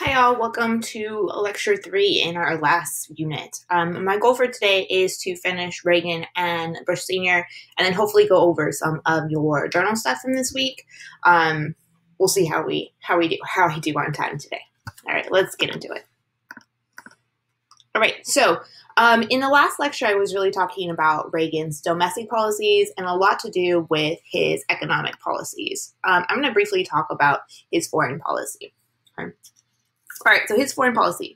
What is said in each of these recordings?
Hi all, welcome to lecture 3 in our last unit. My goal for today is to finish Reagan and Bush Sr. and then hopefully go over some of your journal stuff from this week. We'll see how I do on time today. All right, let's get into it. All right, so in the last lecture, I was really talking about Reagan's domestic policies and a lot to do with his economic policies. I'm going to briefly talk about his foreign policy. Okay. All right, so his foreign policy.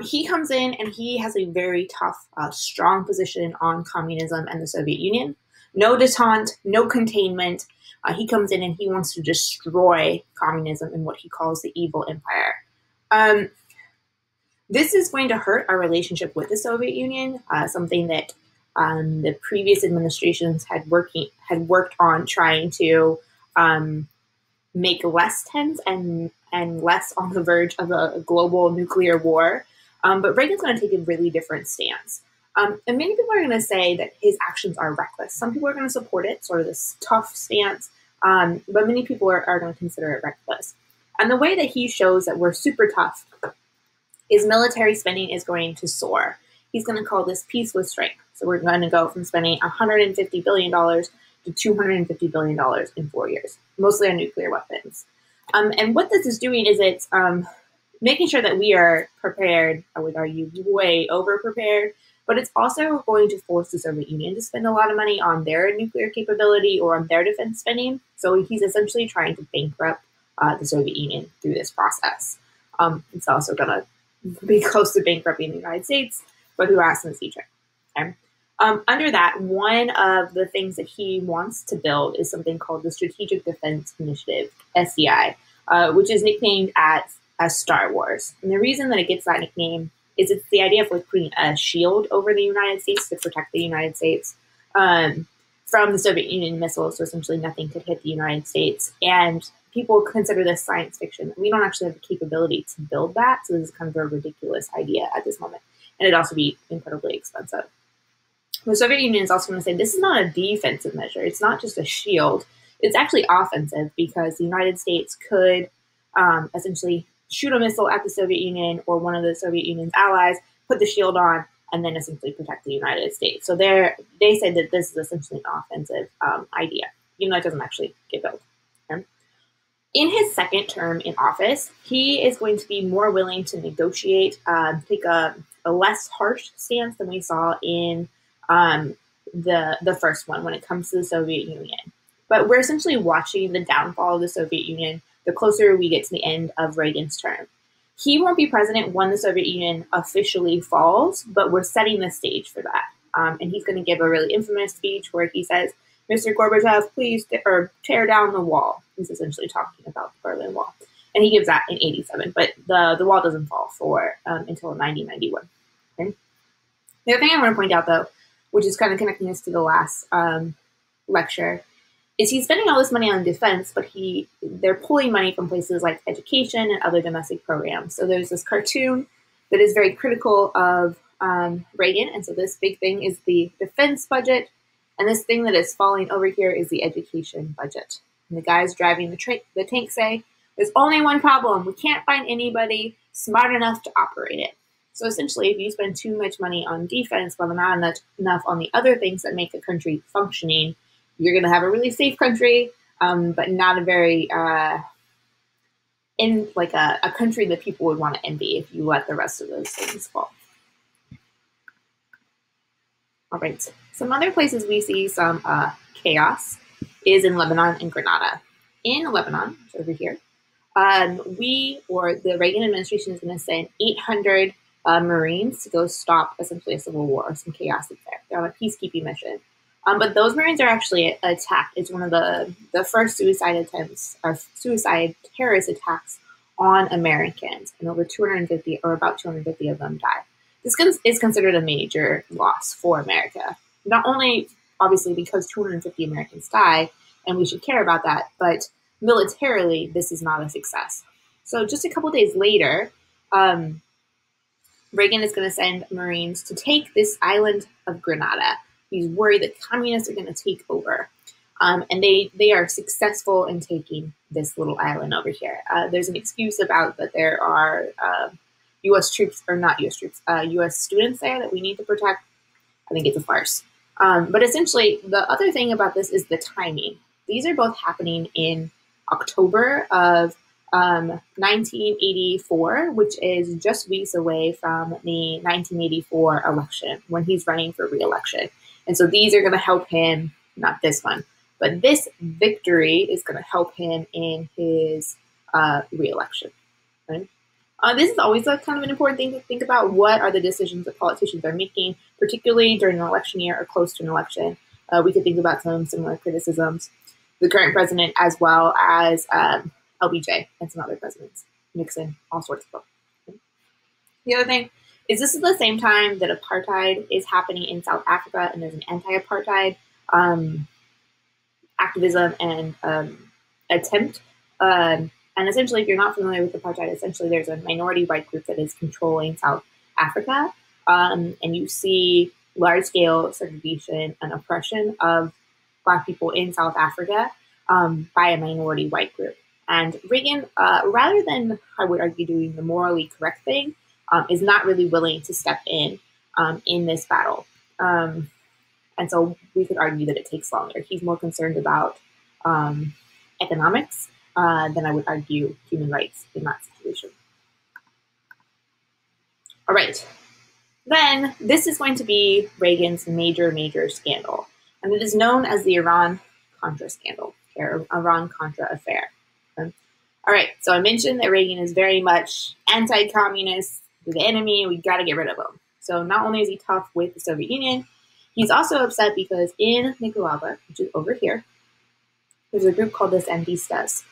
He comes in and he has a very tough, strong position on communism and the Soviet Union. No detente, no containment. He comes in and he wants to destroy communism in what he calls the evil empire. This is going to hurt our relationship with the Soviet Union, something that the previous administrations had worked on trying to make less tense and less on the verge of a global nuclear war. But Reagan's going to take a really different stance. And many people are going to say that his actions are reckless. Some people are going to support it, sort of this tough stance, but many people are going to consider it reckless. And the way that he shows that we're super tough is military spending is going to soar. He's going to call this peace with strength. So we're going to go from spending $150 billion to $250 billion in 4 years, mostly on nuclear weapons. And what this is doing is it's making sure that we are prepared, I would argue way over prepared, but it's also going to force the Soviet Union to spend a lot of money on their nuclear capability or on their defense spending. So he's essentially trying to bankrupt the Soviet Union through this process. It's also going to be close to bankrupting the United States, but who asked in the future? Okay. Under that, one of the things that he wants to build is something called the Strategic Defense Initiative, SDI, which is nicknamed as Star Wars. And the reason that it gets that nickname is it's the idea of like putting a shield over the United States to protect the United States from the Soviet Union missiles, so essentially nothing could hit the United States. And people consider this science fiction. We don't actually have the capability to build that, so this is kind of a ridiculous idea at this moment. And it'd also be incredibly expensive. The Soviet Union is also going to say this is not a defensive measure. It's not just a shield. It's actually offensive because the United States could essentially shoot a missile at the Soviet Union or one of the Soviet Union's allies, put the shield on, and then essentially protect the United States. So they say that this is essentially an offensive idea, even though it doesn't actually get built. Okay? In his second term in office, he is going to be more willing to negotiate, take a less harsh stance than we saw in the first one when it comes to the Soviet Union. But we're essentially watching the downfall of the Soviet Union the closer we get to the end of Reagan's term. He won't be president when the Soviet Union officially falls, but we're setting the stage for that. And he's going to give a really infamous speech where he says, "Mr. Gorbachev, please tear down the wall." He's essentially talking about the Berlin Wall. And he gives that in 87, but the wall doesn't fall until 1991. Okay? The other thing I want to point out, though, which is kind of connecting us to the last lecture, is he's spending all this money on defense, but they're pulling money from places like education and other domestic programs. So there's this cartoon that is very critical of Reagan, and so this big thing is the defense budget, and this thing that is falling over here is the education budget. And the guys driving the tank say, "There's only one problem. We can't find anybody smart enough to operate it." So essentially, if you spend too much money on defense, but not enough on the other things that make a country functioning, you're going to have a really safe country, but not a very a country that people would want to envy if you let the rest of those things fall. All right. Some other places we see some chaos is in Lebanon and Grenada. In Lebanon, which is over here, the Reagan administration is going to send 800 Marines to go stop essentially a civil war or some chaos that's there. They're on a peacekeeping mission. But those Marines are actually attacked. It's one of the first suicide terrorist attacks on Americans, and over 250 or about 250 of them die. This is considered a major loss for America. Not only obviously because 250 Americans die, and we should care about that, but militarily this is not a success. So just a couple days later, Reagan is going to send Marines to take this island of Grenada. He's worried that communists are going to take over. And they are successful in taking this little island over here. There's an excuse about that there are U.S. troops, or not U.S. troops, U.S. students there that we need to protect. I think it's a farce. But essentially, the other thing about this is the timing. These are both happening in October of 1984, which is just weeks away from the 1984 election when he's running for re-election. And so these are going to help him, not this one, but this victory is going to help him in his re-election. Right? This is always a kind of an important thing to think about. What are the decisions that politicians are making, particularly during an election year or close to an election? We could think about some similar criticisms. The current president, as well as LBJ and some other presidents, Nixon, all sorts of them. The other thing is this is the same time that apartheid is happening in South Africa, and there's an anti-apartheid activism and attempt. And essentially, if you're not familiar with apartheid, essentially there's a minority white group that is controlling South Africa. And you see large-scale segregation and oppression of Black people in South Africa by a minority white group. And Reagan, rather than, I would argue, doing the morally correct thing, is not really willing to step in this battle. And so we could argue that it takes longer. He's more concerned about economics than I would argue human rights in that situation. All right. Then this is going to be Reagan's major scandal, and it is known as the Iran-Contra scandal, or Iran-Contra affair. Okay? All right, so I mentioned that Reagan is very much anti-communist, the enemy, we got to get rid of him. So not only is he tough with the Soviet Union, he's also upset because in Nicaragua, which is over here, there's a group called the Sandistas,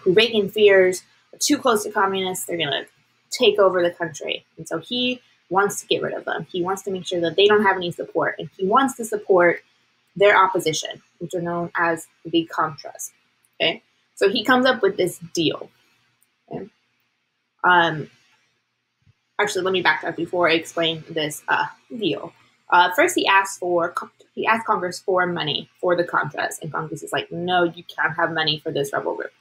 who Reagan fears are too close to communists. They're going to take over the country. And so he wants to get rid of them. He wants to make sure that they don't have any support. And he wants to support their opposition, which are known as the Contras. Okay? So he comes up with this deal. Okay? Actually, let me back up before I explain this deal. First, he asked Congress for money for the Contras. And Congress is like, no, you can't have money for this rebel group.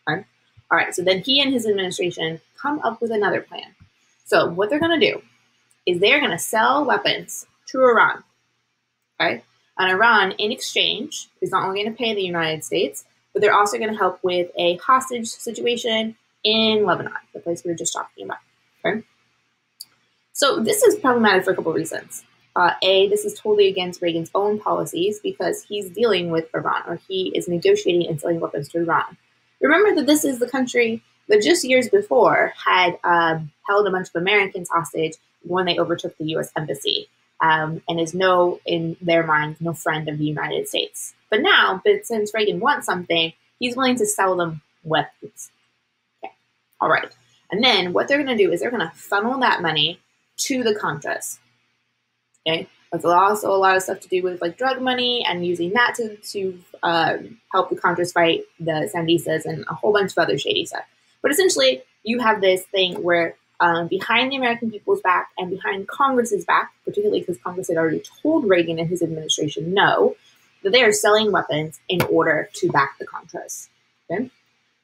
Okay? All right, so then he and his administration come up with another plan. So what they're going to do is they're going to sell weapons to Iran. Okay? And Iran, in exchange, is not only going to pay the United States, but they're also going to help with a hostage situation in Lebanon, the place we were just talking about. Okay? So this is problematic for a couple of reasons. This is totally against Reagan's own policies because he's dealing with Iran, or he is negotiating and selling weapons to Iran. Remember that this is the country that just years before had held a bunch of Americans hostage when they overtook the U.S. embassy, and is in their minds, no friend of the United States. But now, since Reagan wants something, he's willing to sell them weapons. Okay. All right. And then what they're going to do is they're going to funnel that money to the Contras. Okay. There's also a lot of stuff to do with like drug money and using that to help the Contras fight the Sandistas and a whole bunch of other shady stuff. But essentially, you have this thing where behind the American people's back and behind Congress's back, particularly because Congress had already told Reagan and his administration no, that they are selling weapons in order to back the Contras. Okay?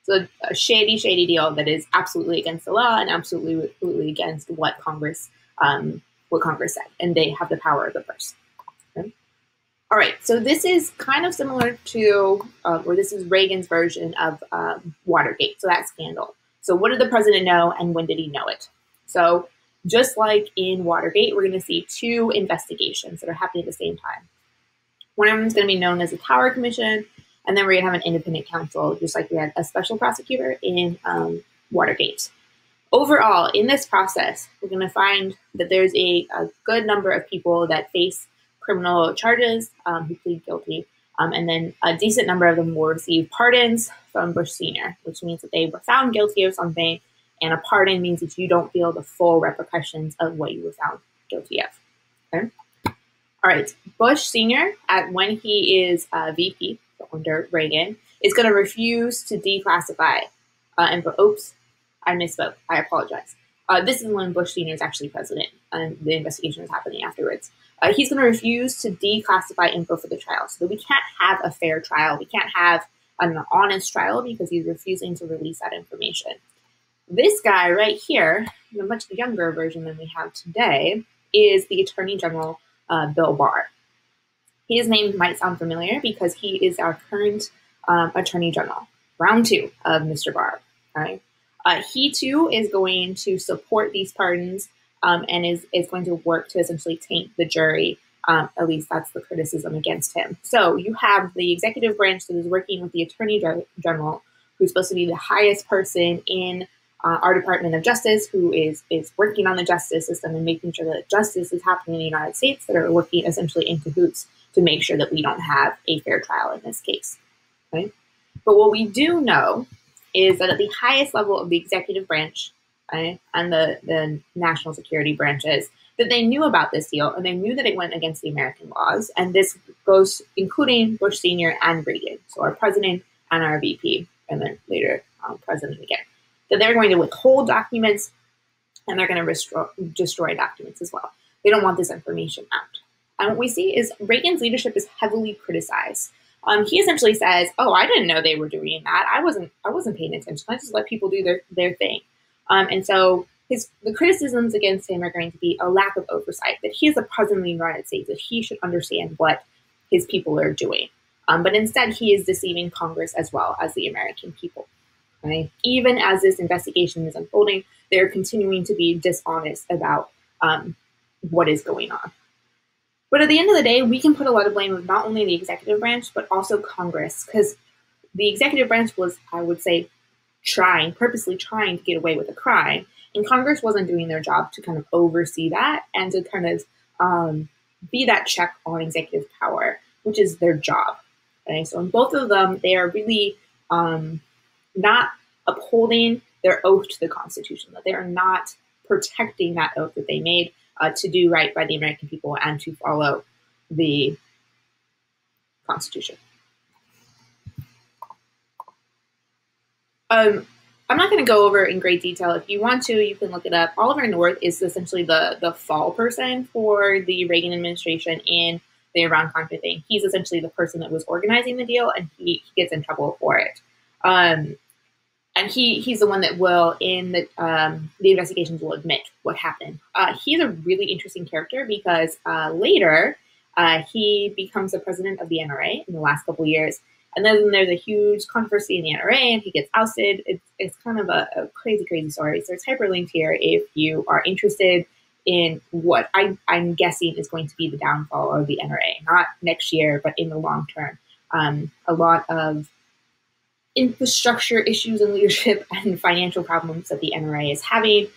So a shady deal that is absolutely against the law and absolutely against what Congress said, and they have the power of the purse. Okay? All right, so this is kind of similar to, or this is Reagan's version of Watergate, so that scandal. So what did the president know, and when did he know it? So just like in Watergate, we're going to see two investigations that are happening at the same time. One of them is going to be known as the Tower Commission, and then we're going to have an independent counsel, just like we had a special prosecutor in Watergate. Overall, in this process, we're going to find that there's a good number of people that face criminal charges who plead guilty, and then a decent number of them will receive pardons from Bush Sr., which means that they were found guilty of something, and a pardon means that you don't feel the full repercussions of what you were found guilty of. Okay? All right, Bush Sr., when he is VP under Reagan, is going to refuse to declassify, oops, I misspoke. I apologize. This is when Bush Sr. is actually president, and the investigation is happening afterwards. He's going to refuse to declassify info for the trial, so that we can't have a fair trial. We can't have an honest trial because he's refusing to release that information. This guy right here, a much younger version than we have today, is the Attorney General, Bill Barr. His name might sound familiar because he is our current Attorney General, round 2 of Mr. Barr. Right? He too is going to support these pardons and is going to work to essentially taint the jury. At least that's the criticism against him. So you have the executive branch that is working with the Attorney General, who's supposed to be the highest person in our Department of Justice, who is working on the justice system and making sure that justice is happening in the United States, that are working essentially in cahoots to make sure that we don't have a fair trial in this case. Okay? But what we do know is that at the highest level of the executive branch, right, and the national security branches, that they knew about this deal and they knew that it went against the American laws. And this goes including Bush Sr. and Reagan, so our president and our VP, and then later president again. That they're going to withhold documents and they're going to destroy documents as well. They don't want this information out. And what we see is Reagan's leadership is heavily criticized. He essentially says, "Oh, I didn't know they were doing that. I wasn't paying attention. I just let people do their thing." And so the criticisms against him are going to be a lack of oversight. That he is the president of the United States. That he should understand what his people are doing. But instead, he is deceiving Congress as well as the American people. Right? Even as this investigation is unfolding, they're continuing to be dishonest about what is going on. But at the end of the day, we can put a lot of blame of not only the executive branch, but also Congress, because the executive branch was, I would say, purposely trying to get away with a crime, and Congress wasn't doing their job to kind of oversee that and to kind of be that check on executive power, which is their job. Okay? So in both of them, they are really not upholding their oath to the Constitution, that they are not protecting that oath that they made to do right by the American people and to follow the Constitution. I'm not going to go over in great detail. If you want to, you can look it up. Oliver North is essentially the fall person for the Reagan administration in the Iran-Contra thing. He's essentially the person that was organizing the deal, and he gets in trouble for it. And he's the one that will, in the investigations, will admit what happened. He's a really interesting character because later he becomes the president of the NRA in the last couple of years. And then there's a huge controversy in the NRA and he gets ousted. It's kind of a crazy, crazy story. So it's hyperlinked here if you are interested in what I'm guessing is going to be the downfall of the NRA. Not next year, but in the long term. A lot of infrastructure issues and leadership and financial problems that the NRA is having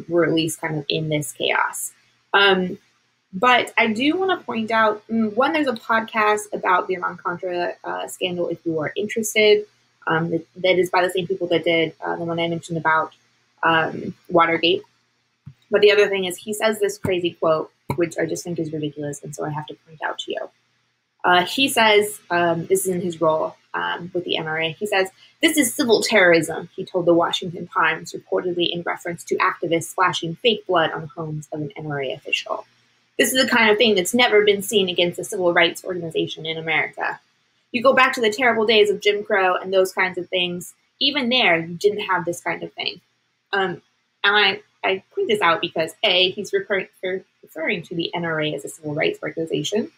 were at least kind of in this chaos. But I do want to point out, one, there's a podcast about the Iran-Contra scandal if you are interested. That is by the same people that did the one I mentioned about Watergate. But the other thing is he says this crazy quote, which I just think is ridiculous, and so I have to point out to you. He says, this is in his role with the NRA, he says, "This is civil terrorism," he told the Washington Times, reportedly in reference to activists splashing fake blood on homes of an NRA official. "This is the kind of thing that's never been seen against a civil rights organization in America. You go back to the terrible days of Jim Crow and those kinds of things, even there, you didn't have this kind of thing." And I point this out because, A, he's referring to the NRA as a civil rights organization,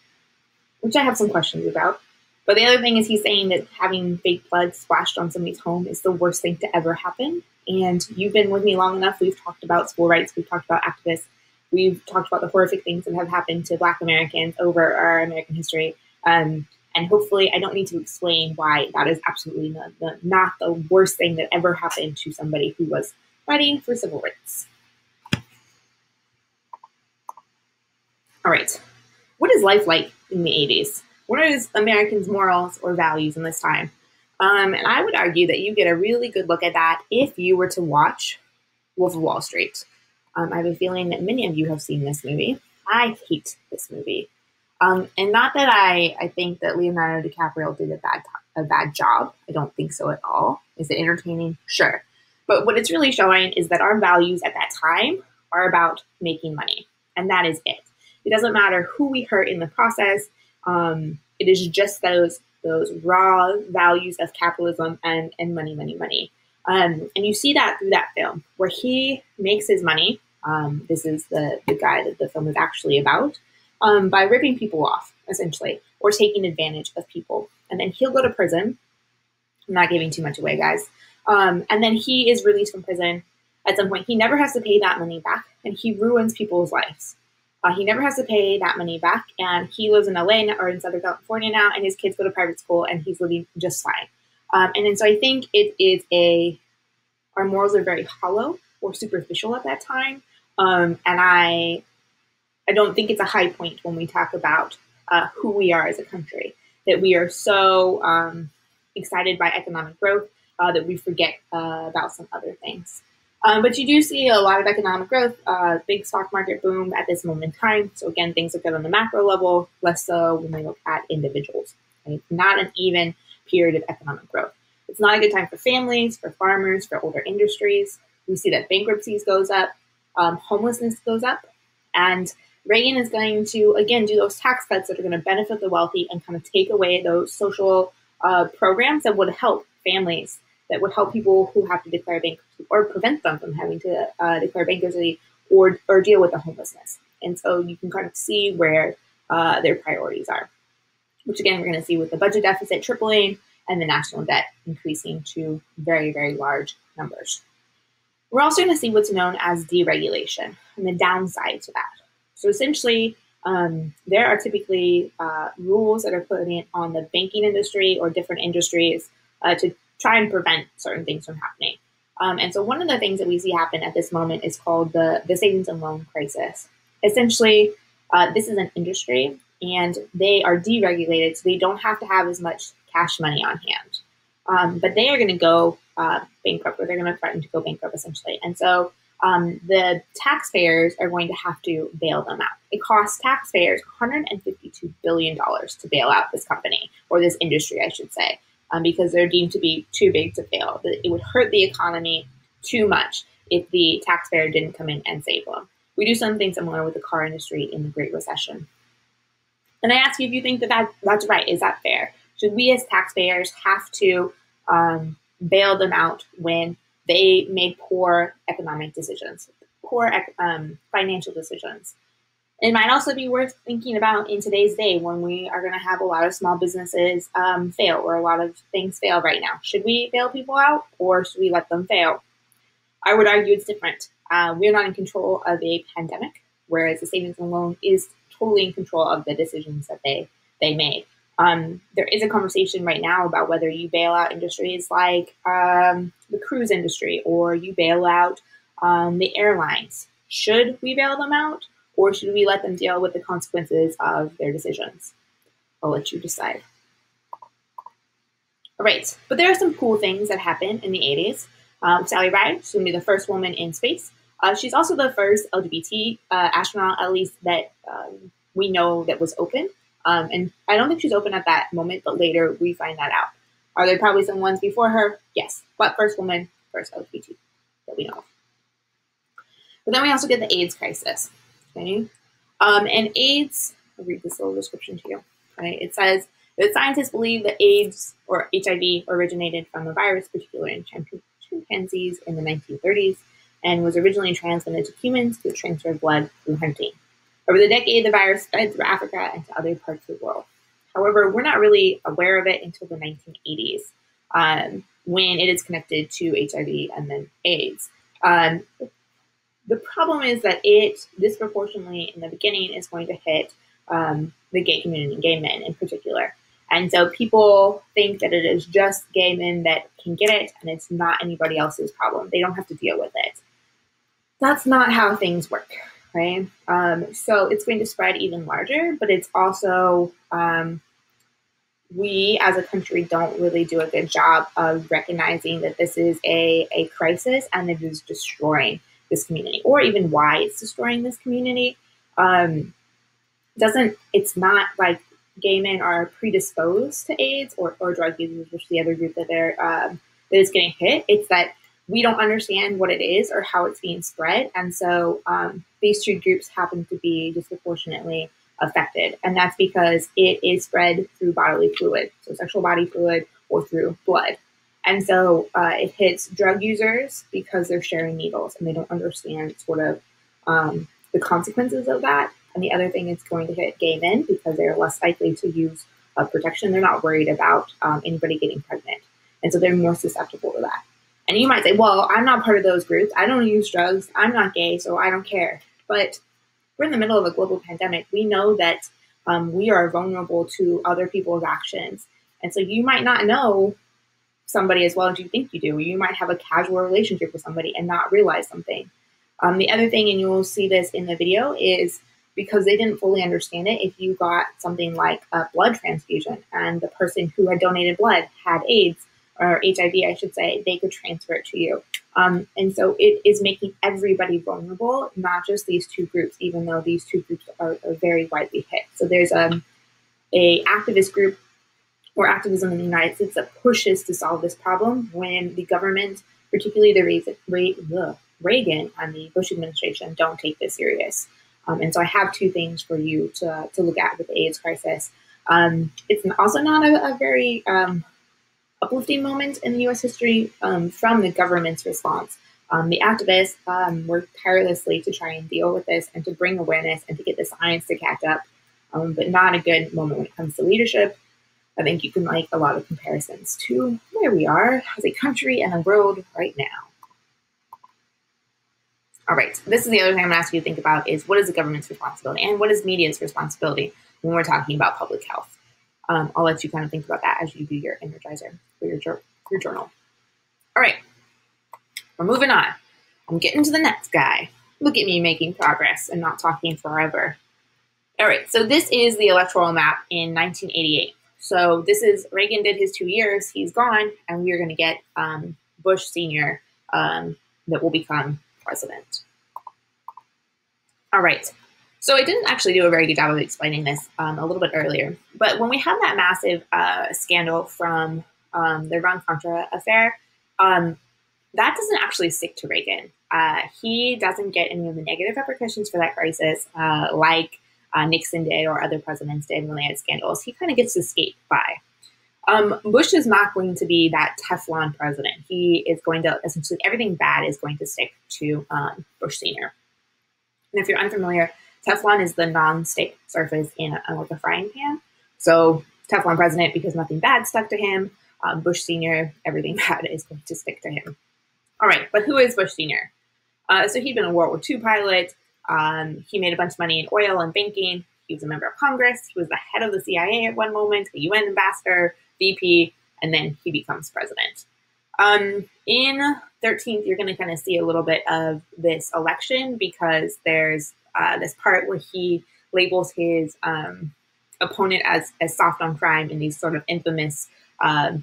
which I have some questions about. But the other thing is he's saying that having fake blood splashed on somebody's home is the worst thing to ever happen. And you've been with me long enough. We've talked about civil rights. We've talked about activists. We've talked about the horrific things that have happened to Black Americans over our American history. And hopefully I don't need to explain why that is absolutely not the worst thing that ever happened to somebody who was fighting for civil rights. All right. What is life like in the 80s? What is Americans' morals or values in this time? And I would argue that you get a really good look at that if you were to watch Wolf of Wall Street. I have a feeling that many of you have seen this movie. I hate this movie. And not that I think that Leonardo DiCaprio did a bad job. I don't think so at all. Is it entertaining? Sure. But what it's really showing is that our values at that time are about making money. And that is it. It doesn't matter who we hurt in the process. It is just those raw values of capitalism and money, money, money. And you see that through that film where he makes his money. This is the guy that the film is actually about, by ripping people off, essentially, or taking advantage of people. And then he'll go to prison. I'm not giving too much away, guys. And then he is released from prison. At some point, he never has to pay that money back, and he ruins people's lives. He never has to pay that money back, and he lives in LA or in Southern California now, and his kids go to private school, and he's living just fine. And so I think it is our morals are very hollow or superficial at that time, and I don't think it's a high point when we talk about who we are as a country, that we are so excited by economic growth that we forget about some other things. But you do see a lot of economic growth, big stock market boom at this moment in time. So again, things are good on the macro level, less so when we look at individuals. Right? Not an even period of economic growth. It's not a good time for families, for farmers, for older industries. We see that bankruptcies goes up, homelessness goes up, and Reagan is going to, again, do those tax cuts that are going to benefit the wealthy and kind of take away those social programs that would help families, that would help people who have to declare bankruptcy or prevent them from having to declare bankruptcy or deal with the homelessness. And so you can kind of see where their priorities are, which again, we're going to see with the budget deficit tripling and the national debt increasing to very, very large numbers. We're also going to see what's known as deregulation and the downside to that. So essentially, there are typically rules that are put in on the banking industry or different industries to try and prevent certain things from happening. And so one of the things that we see happen at this moment is called the savings and loan crisis. Essentially, this is an industry and they are deregulated, so they don't have to have as much cash money on hand. But they are going to go bankrupt, or they're going to threaten to go bankrupt, essentially. And so the taxpayers are going to have to bail them out. It costs taxpayers $152 billion to bail out this company, or this industry, I should say, because they're deemed to be too big to fail. It would hurt the economy too much if the taxpayer didn't come in and save them. We do something similar with the car industry in the Great Recession. And I ask you if you think that that's right. Is that fair? Should we as taxpayers have to bail them out when they made poor economic decisions, poor financial decisions? It might also be worth thinking about in today's day when we are going to have a lot of small businesses fail, or a lot of things fail right now. Should we bail people out, or should we let them fail? I would argue it's different. We're not in control of a pandemic, whereas the savings and loan is totally in control of the decisions that they made. There is a conversation right now about whether you bail out industries like the cruise industry, or you bail out the airlines. Should we bail them out, or should we let them deal with the consequences of their decisions? I'll let you decide. All right, but there are some cool things that happened in the 80s. Sally Ride, she's going to be the first woman in space. She's also the first LGBT astronaut, at least that we know that was open. And I don't think she's open at that moment, but later we find that out. Are there probably some ones before her? Yes, but first woman, first LGBT that we know of. But then we also get the AIDS crisis. Okay? And AIDS, I'll read this little description to you. Okay? It says that scientists believe that AIDS, or HIV, originated from a virus, particularly in chimpanzees in the 1930s, and was originally transmitted to humans through transfer of blood through hunting. Over the decade, the virus spread through Africa and to other parts of the world. However, we're not really aware of it until the 1980s, when it is connected to HIV and then AIDS. The problem is that it disproportionately in the beginning is going to hit the gay community, gay men in particular. And so people think that it is just gay men that can get it, and it's not anybody else's problem. They don't have to deal with it. That's not how things work, right? So it's going to spread even larger, but it's also, we as a country don't really do a good job of recognizing that this is a crisis and it is destroying this community, or even why it's destroying this community. It's not like gay men are predisposed to AIDS or drug users, which is the other group that is getting hit. It's that we don't understand what it is or how it's being spread. And so these two groups happen to be disproportionately affected. And that's because it is spread through bodily fluid, so sexual body fluid or through blood. And so it hits drug users because they're sharing needles and they don't understand sort of the consequences of that. And the other thing is going to hit gay men because they're less likely to use protection. They're not worried about anybody getting pregnant. And so they're more susceptible to that. And you might say, well, I'm not part of those groups. I don't use drugs. I'm not gay, so I don't care. But we're in the middle of a global pandemic. We know that we are vulnerable to other people's actions. And so you might not know somebody as well as you think you do. You might have a casual relationship with somebody and not realize something. The other thing, and you'll see this in the video, is because they didn't fully understand it, if you got something like a blood transfusion and the person who had donated blood had AIDS, or HIV, I should say, they could transfer it to you. And so it is making everybody vulnerable, not just these two groups, even though these two groups are very widely hit. So there's a activist group or activism in the United States that pushes to solve this problem when the government, particularly the Reagan and the Bush administration, don't take this serious. And so I have two things for you to look at with the AIDS crisis. It's also not a very uplifting moment in the U.S. history from the government's response. The activists worked tirelessly to try and deal with this and to bring awareness and to get the science to catch up, but not a good moment when it comes to leadership. I think you can make a lot of comparisons to where we are as a country and a world right now. All right, this is the other thing I'm going to ask you to think about is what is the government's responsibility and what is media's responsibility when we're talking about public health? I'll let you kind of think about that as you do your Energizer for your journal. All right, we're moving on. I'm getting to the next guy. Look at me making progress and not talking forever. All right, so this is the electoral map in 1988. So this is, Reagan did his 2 years, he's gone, and we are going to get Bush Sr. That will become president. All right. So I didn't actually do a very good job of explaining this a little bit earlier, but when we had that massive scandal from the Iran-Contra affair, that doesn't actually stick to Reagan. He doesn't get any of the negative repercussions for that crisis like Nixon did or other presidents did when they had scandals. He kind of gets to skate by. Bush is not going to be that Teflon president. He is going to, essentially, everything bad is going to stick to Bush Sr. And if you're unfamiliar, Teflon is the non-stick surface in like a frying pan. So Teflon president because nothing bad stuck to him. Bush Sr., everything bad is going to stick to him. All right, but who is Bush Sr.? So he'd been a World War II pilot. He made a bunch of money in oil and banking. He was a member of Congress. He was the head of the CIA at one moment, a UN ambassador, VP, and then he becomes president. In 13th, you're going to kind of see a little bit of this election because there's this part where he labels his opponent as soft on crime in these sort of infamous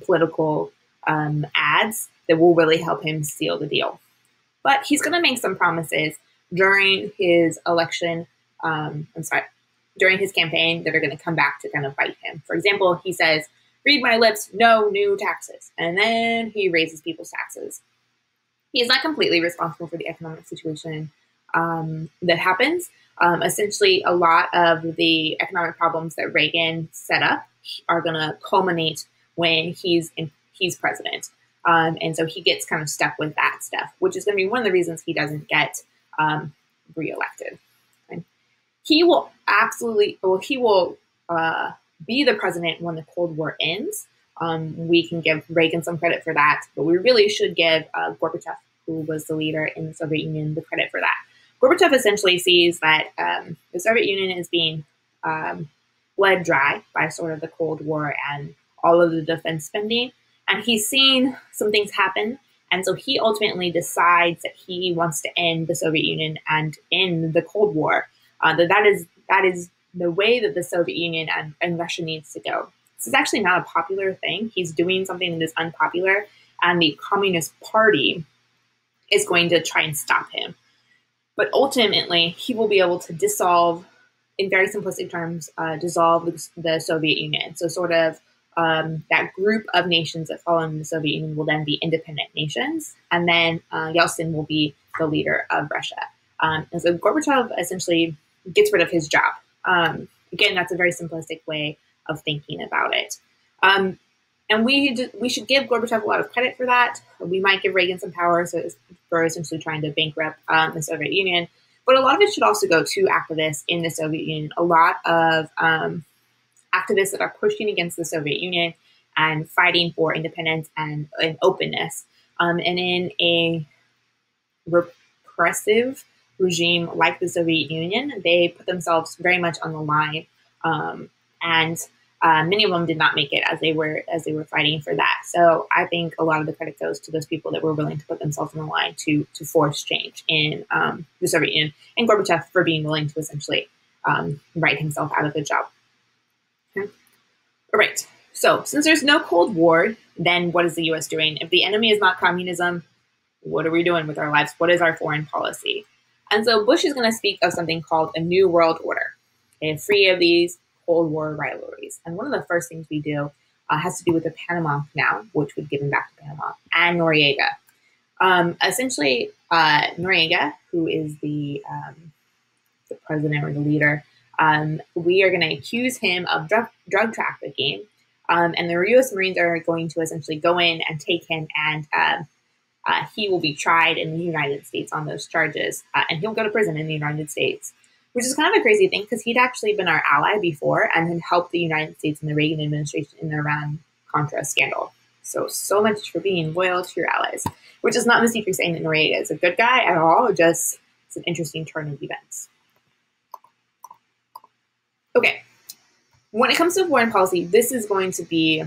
political ads that will really help him seal the deal. But he's going to make some promises during his election, during his campaign that are going to come back to kind of bite him. For example, he says, "Read my lips, no new taxes." And then he raises people's taxes. He is not completely responsible for the economic situation that happens. Essentially, a lot of the economic problems that Reagan set up are going to culminate when he's president. And so he gets kind of stuck with that stuff, which is going to be one of the reasons he doesn't get reelected. And he will be the president when the Cold War ends. We can give Reagan some credit for that, but we really should give Gorbachev, who was the leader in the Soviet Union, the credit for that. Gorbachev essentially sees that the Soviet Union is being bled dry by sort of the Cold War and all of the defense spending, and he's seen some things happen, and so he ultimately decides that he wants to end the Soviet Union and end the Cold War. That is the way that the Soviet Union and Russia needs to go. This is actually not a popular thing. He's doing something that is unpopular, and the Communist Party is going to try and stop him. But ultimately, he will be able to dissolve, in very simplistic terms, dissolve the Soviet Union. So sort of that group of nations that fall in the Soviet Union will then be independent nations, and then Yeltsin will be the leader of Russia. And so Gorbachev essentially gets rid of his job. Again, that's a very simplistic way of thinking about it. And we should give Gorbachev a lot of credit for that. We might give Reagan some power for essentially trying to bankrupt the Soviet Union. But a lot of it should also go to activists in the Soviet Union. A lot of activists that are pushing against the Soviet Union and fighting for independence and openness. And in a repressive regime like the Soviet Union, they put themselves very much on the line. And many of them did not make it as they were fighting for that. So I think a lot of the credit goes to those people that were willing to put themselves on the line to force change in the Soviet Union, and Gorbachev for being willing to essentially write himself out of the job. Okay. All right. So since there's no Cold War, then what is the U.S. doing? If the enemy is not communism, what are we doing with our lives? What is our foreign policy? And so Bush is going to speak of something called a new world order, okay, free of these Cold War rivalries. And one of the first things we do has to do with the Panama Canal, which would give him back to Panama, and Noriega. Essentially, Noriega, who is the president or the leader, we are going to accuse him of drug trafficking, and the U.S. Marines are going to essentially go in and take him, and he will be tried in the United States on those charges, and he'll go to prison in the United States. Which is kind of a crazy thing because he'd actually been our ally before and had helped the United States and the Reagan administration in the Iran-Contra scandal. So much for being loyal to your allies, which is not the secret saying that Noriega is a good guy at all, just it's an interesting turn of events. Okay, when it comes to foreign policy, this is going to be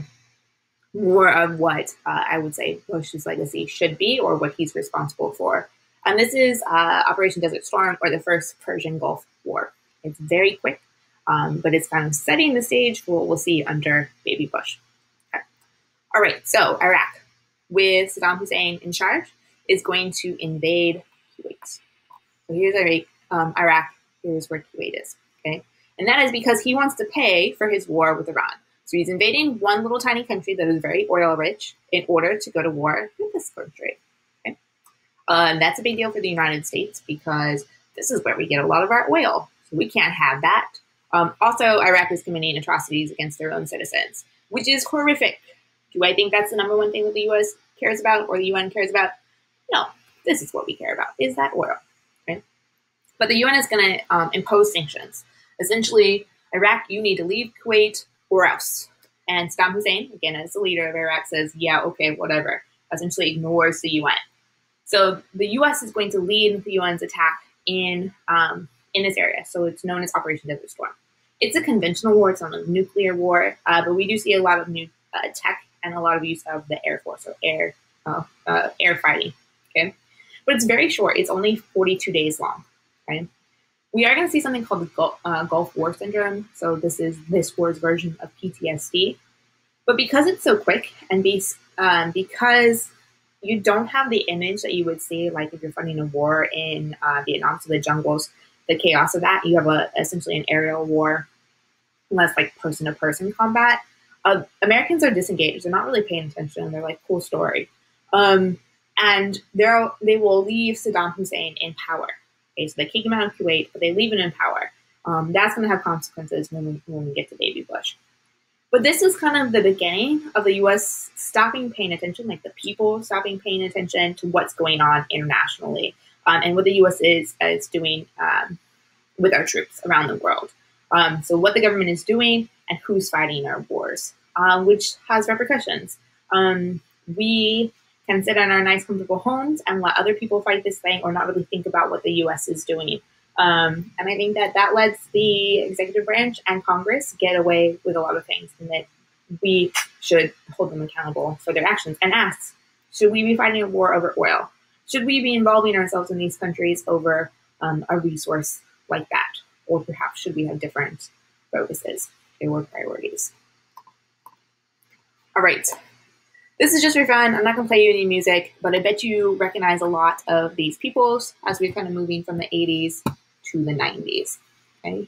more of what I would say Bush's legacy should be or what he's responsible for. And this is Operation Desert Storm, or the first Persian Gulf War. It's very quick, but it's kind of setting the stage for what we'll see under Baby Bush. Okay. All right, so Iraq, with Saddam Hussein in charge, is going to invade Kuwait. So here's Iraq, here's where Kuwait is, okay? And that is because he wants to pay for his war with Iran. So he's invading one little tiny country that is very oil-rich in order to go to war with this country. And that's a big deal for the United States because this is where we get a lot of our oil. So we can't have that. Also, Iraq is committing atrocities against their own citizens, which is horrific. Do I think that's the number one thing that the U.S. cares about or the UN cares about? No, this is what we care about, is that oil. Okay? But the UN is going to impose sanctions. Essentially, Iraq, you need to leave Kuwait or else. And Saddam Hussein, again, as the leader of Iraq, says, yeah, okay, whatever. Essentially ignores the UN. So the U.S. is going to lead the UN's attack in this area. So it's known as Operation Desert Storm. It's a conventional war. It's not a nuclear war, but we do see a lot of new tech and a lot of use of the Air Force, so air fighting. Okay, but it's very short. It's only 42 days long. Okay, we are going to see something called the Gulf War Syndrome. So this is this war's version of PTSD. But because it's so quick and because you don't have the image that you would see, like if you're fighting a war in Vietnam, so the jungles, the chaos of that. You have essentially an aerial war, less like person-to-person combat. Americans are disengaged. They're not really paying attention. They're like, cool story. And they will leave Saddam Hussein in power. Okay, so they kick him out of Kuwait, but they leave him in power. That's going to have consequences when we get to Baby Bush. But this is kind of the beginning of the U.S. stopping paying attention, like the people stopping paying attention to what's going on internationally and what the U.S. is doing with our troops around the world. So what the government is doing and who's fighting our wars, which has repercussions. We can sit in our nice, comfortable homes and let other people fight this thing or not really think about what the U.S. is doing. And I think that lets the executive branch and Congress get away with a lot of things, and that we should hold them accountable for their actions and ask, should we be fighting a war over oil? Should we be involving ourselves in these countries over a resource like that? Or perhaps should we have different focuses or priorities? All right. This is just for fun. I'm not going to play you any music, but I bet you recognize a lot of these peoples as we're kind of moving from the 80s to the 90s. Okay.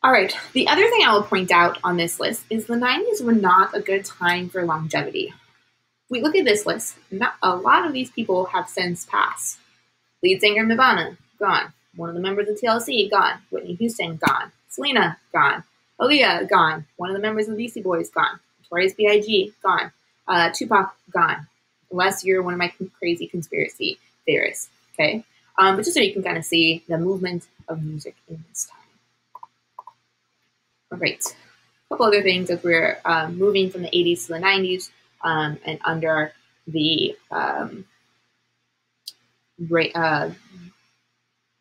All right, the other thing I will point out on this list is the 90s were not a good time for longevity. If we look at this list, not a lot of these people have since passed. Lead singer Nirvana, gone. One of the members of TLC, gone. Whitney Houston, gone. Selena, gone. Aaliyah, gone. One of the members of the Beastie Boys, gone. Notorious B.I.G., gone. Tupac, gone. Unless you're one of my crazy conspiracy theorists, okay? But just so you can kind of see the movement of music in this time. All right. A couple other things as we're moving from the 80s to the 90s and under the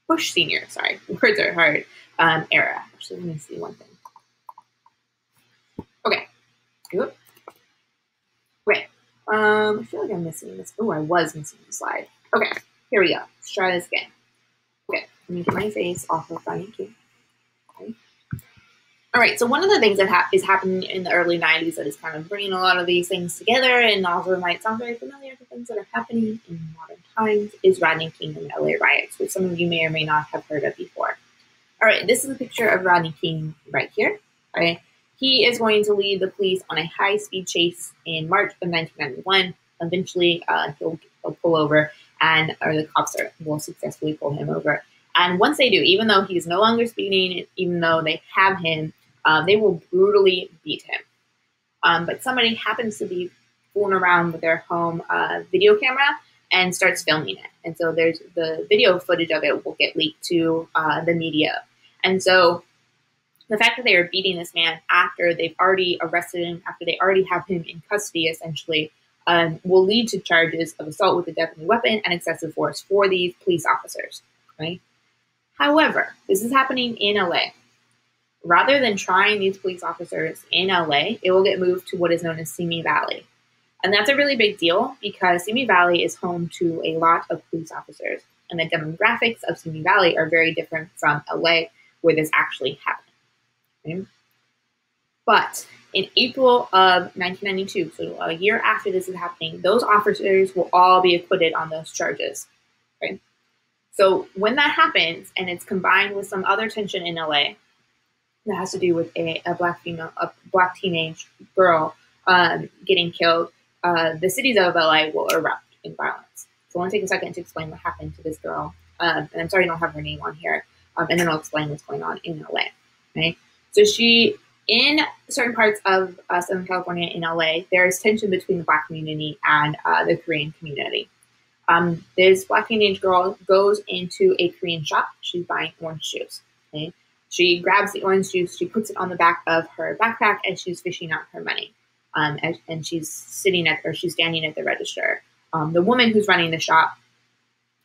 Bush Senior, sorry, words are hard, era. Actually, let me see one thing. Okay, good. Great. I feel like I'm missing this. Oh, I was missing the slide. Okay, here we go. Let's try this again. Okay, let me get my face off of Ronnie King. Okay. All right, so one of the things that is happening in the early 90s that is kind of bringing a lot of these things together and also might sound very familiar to things that are happening in modern times is Rodney King and the LA riots, which some of you may or may not have heard of before. All right, this is a picture of Rodney King right here. All right, he is going to lead the police on a high-speed chase in March of 1991. Eventually, he'll pull over, or the cops will successfully pull him over. And once they do, even though he's no longer speeding, even though they have him, they will brutally beat him. But somebody happens to be fooling around with their home video camera and starts filming it. And so there's the video footage of it will get leaked to the media. And so the fact that they are beating this man after they've already arrested him, after they already have him in custody, essentially, will lead to charges of assault with a deadly weapon and excessive force for these police officers. Right? However, this is happening in LA. Rather than trying these police officers in LA, it will get moved to what is known as Simi Valley. And that's a really big deal because Simi Valley is home to a lot of police officers. And the demographics of Simi Valley are very different from LA, where this actually happened. Okay? But in April of 1992, so a year after this is happening, those officers will all be acquitted on those charges. Okay? So when that happens, and it's combined with some other tension in LA, that has to do with a black teenage girl getting killed, the cities of LA will erupt in violence. So I want to take a second to explain what happened to this girl. And I'm sorry I don't have her name on here. And then I'll explain what's going on in LA. Okay? So in certain parts of Southern California in LA, there is tension between the black community and the Korean community. This black teenage girl goes into a Korean shop. She's buying orange juice. Okay? She grabs the orange juice, she puts it on the back of her backpack, and she's fishing out her money. And she's standing at the register. The woman who's running the shop,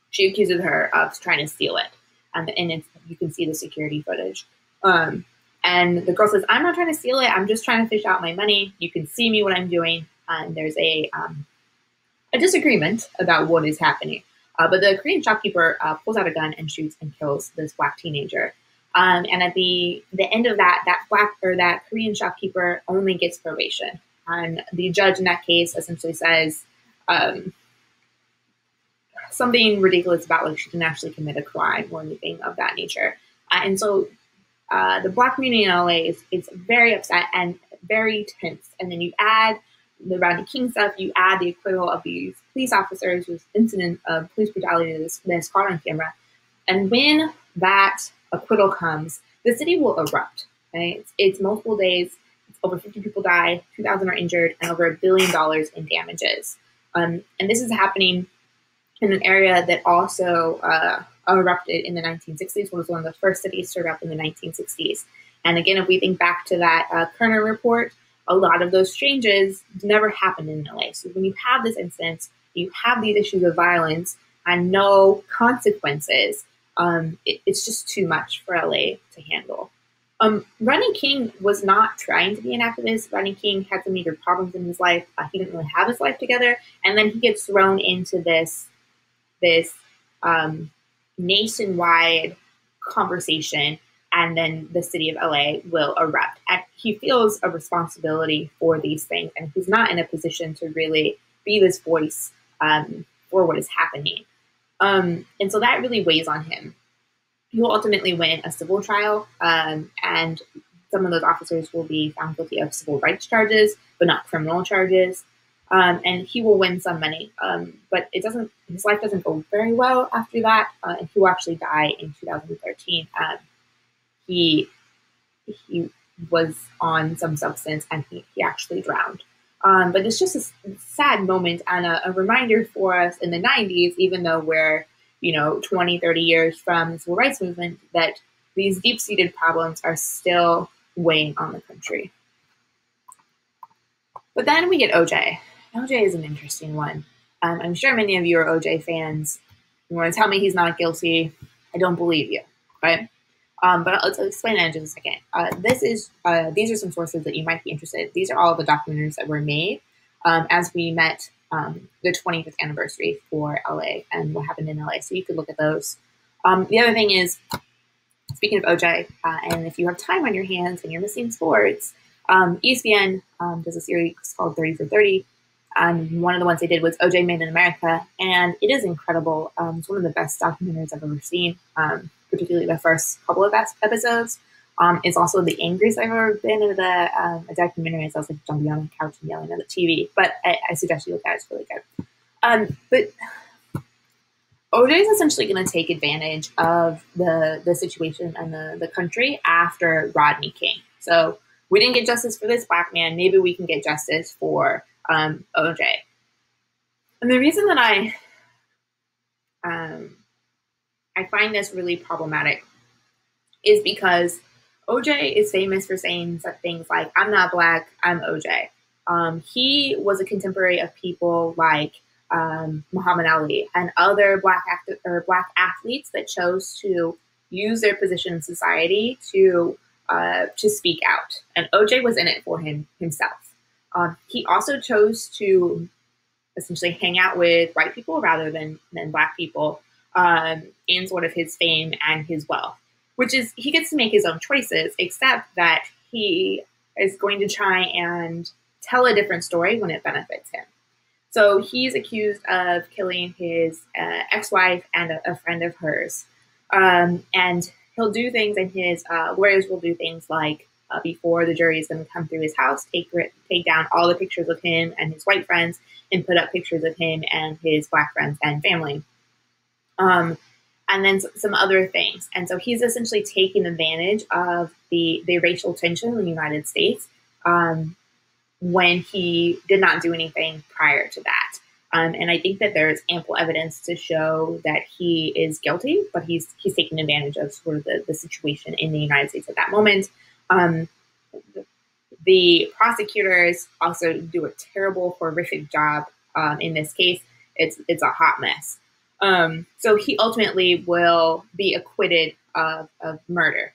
she accuses her of trying to steal it. And you can see the security footage. And the girl says, "I'm not trying to steal it. I'm just trying to fish out my money. You can see me what I'm doing." And there's a disagreement about what is happening. But the Korean shopkeeper pulls out a gun and shoots and kills this black teenager. And at the end of that Korean shopkeeper only gets probation. And the judge in that case essentially says something ridiculous about like she didn't actually commit a crime or anything of that nature. And so the black community in LA is very upset and very tense. And then you add the Rodney King stuff, you add the acquittal of these police officers with incident of police brutality that's caught on camera. And when that acquittal comes, the city will erupt. Right? It's multiple days. Over 50 people die, 2,000 are injured, and over $1 billion in damages. And this is happening in an area that also erupted in the 1960s. Was one of the first cities to erupt in the 1960s. And again, if we think back to that Kerner report, a lot of those changes never happened in LA. So when you have this instance, you have these issues of violence and no consequences, it's just too much for LA to handle. Rodney King was not trying to be an activist. Rodney King had some major problems in his life. He didn't really have his life together. And then he gets thrown into this nationwide conversation, and then the city of LA will erupt. And he feels a responsibility for these things, and he's not in a position to really be this voice for what is happening. And so that really weighs on him. he will ultimately win a civil trial, and some of those officers will be found guilty of civil rights charges, but not criminal charges. And he will win some money, but it doesn't. His life doesn't go very well after that, and he will actually die in 2013. He he was on some substance and he actually drowned. But it's just a sad moment and a reminder for us in the 90s, even though we're, 20, 30 years from the civil rights movement, that these deep-seated problems are still weighing on the country. But then we get OJ. OJ is an interesting one. I'm sure many of you are OJ fans. You want to tell me he's not guilty? I don't believe you, right? But let's explain that in just a second. These are some sources that you might be interested in. These are all the documentaries that were made as we met the 25th anniversary for LA and what happened in LA. So you could look at those. The other thing is, speaking of OJ, and if you have time on your hands and you're missing sports, ESPN does a series called 30 for 30. And one of the ones they did was OJ Made in America. And it is incredible. It's one of the best documentaries I've ever seen, particularly the first couple of episodes. It's also the angriest I've ever been in a documentary. So I was like jumping on the couch and yelling at the TV. But I suggest you look at it. It's really good. But OJ is essentially going to take advantage of the situation and the country after Rodney King. So we didn't get justice for this black man. Maybe we can get justice for OJ. And the reason that I find this really problematic is because OJ is famous for saying things like, "I'm not black, I'm OJ." He was a contemporary of people like Muhammad Ali and other black athletes that chose to use their position in society to speak out. And OJ was in it for himself. He also chose to essentially hang out with white people rather than black people in sort of his fame and his wealth, which is he gets to make his own choices, except that he is going to try and tell a different story when it benefits him. So he's accused of killing his ex-wife and a friend of hers. And he'll do things, and his lawyers will do things like before the jury is going to come through his house, take down all the pictures of him and his white friends and put up pictures of him and his black friends and family. And then some other things. And so he's essentially taking advantage of the racial tension in the United States when he did not do anything prior to that. And I think that there's ample evidence to show that he is guilty, but he's taking advantage of sort of the situation in the United States at that moment. The prosecutors also do a terrible, horrific job in this case. It's a hot mess. So he ultimately will be acquitted of murder.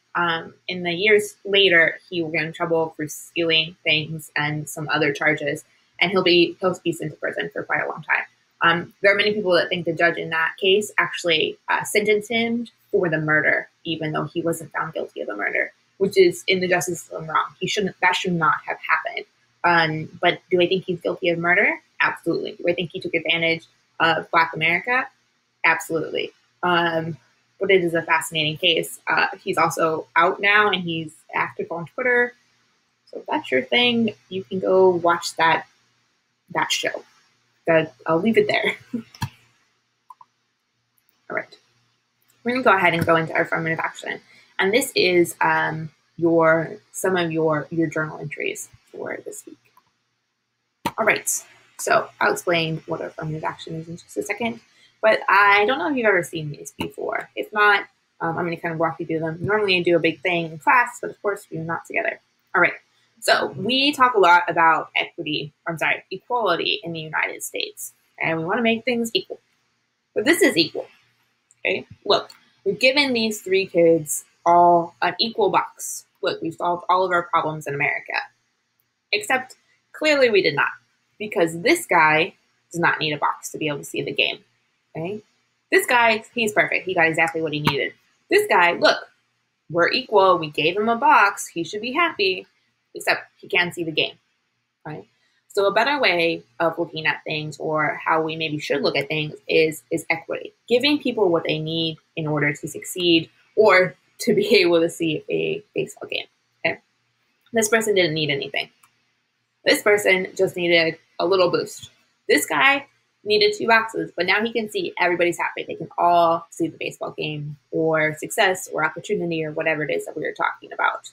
In the years later, he will get in trouble for stealing things and some other charges, and he'll be sent to prison for quite a long time. There are many people that think the judge in that case actually sentenced him for the murder, even though he wasn't found guilty of the murder, which is in the justice system wrong. That should not have happened. But do I think he's guilty of murder? Absolutely. Do I think he took advantage of Black America? Absolutely. But it is a fascinating case. He's also out now and he's active on Twitter. So if that's your thing, you can go watch that show. I'll leave it there. All right. We're going to go ahead and go into our affirmative action. And this is some of your journal entries for this week. All right. So I'll explain what affirmative action is in just a second. But I don't know if you've ever seen these before. If not, I'm going to kind of walk you through them. Normally I do a big thing in class, but of course we're not together. All right. So we talk a lot about equality in the United States. And we want to make things equal. But this is equal. Okay? Look, we've given these 3 kids all an equal box. Look, we've solved all of our problems in America. Except clearly we did not. Because this guy does not need a box to be able to see the game. Okay? This guy, he's perfect. He got exactly what he needed. This guy, look, we're equal. We gave him a box. He should be happy. Except he can't see the game. Right? So a better way of looking at things, or how we maybe should look at things, is equity. Giving people what they need in order to succeed, or to be able to see a baseball game. Okay? This person didn't need anything. This person just needed a little boost. This guy needed 2 boxes, but now he can see everybody's happy. They can all see the baseball game or success or opportunity or whatever it is that we were talking about.